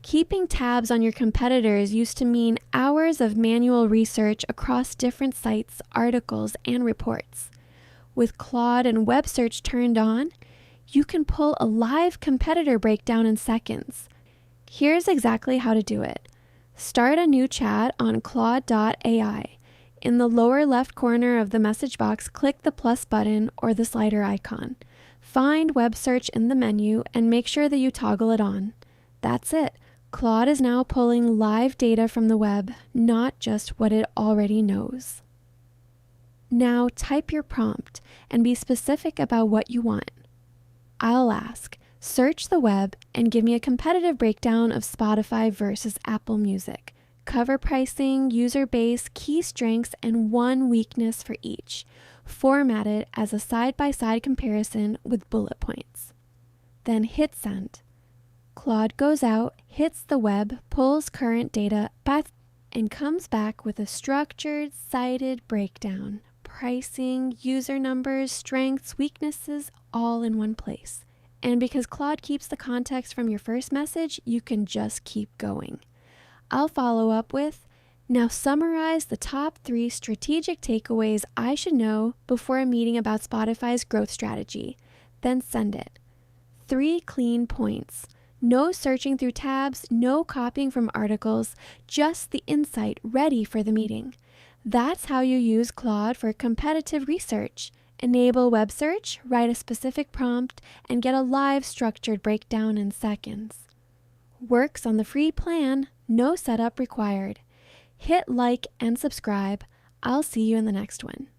Keeping tabs on your competitors used to mean hours of manual research across different sites, articles, and reports. With Claude and web search turned on, you can pull a live competitor breakdown in seconds. Here's exactly how to do it. Start a new chat on Claude AI. In the lower left corner of the message box, click the plus button or the slider icon. Find web search in the menu and make sure that you toggle it on. That's it. Claude is now pulling live data from the web, not just what it already knows. Now type your prompt and be specific about what you want. I'll ask, search the web and give me a competitive breakdown of Spotify versus Apple Music. Cover pricing, user base, key strengths, and one weakness for each, formatted as a side-by-side comparison with bullet points. Then hit send. Claude goes out, hits the web, pulls current data, and comes back with a structured, cited breakdown. Pricing, user numbers, strengths, weaknesses, all in one place. And because Claude keeps the context from your first message, you can just keep going. I'll follow up with, now summarize the top 3 strategic takeaways I should know before a meeting about Spotify's growth strategy. Then send it. 3 clean points. No searching through tabs, no copying from articles, just the insight ready for the meeting. That's how you use Claude for competitive research. Enable web search, write a specific prompt, and get a live structured breakdown in seconds. Works on the free plan, no setup required. Hit like and subscribe. I'll see you in the next one.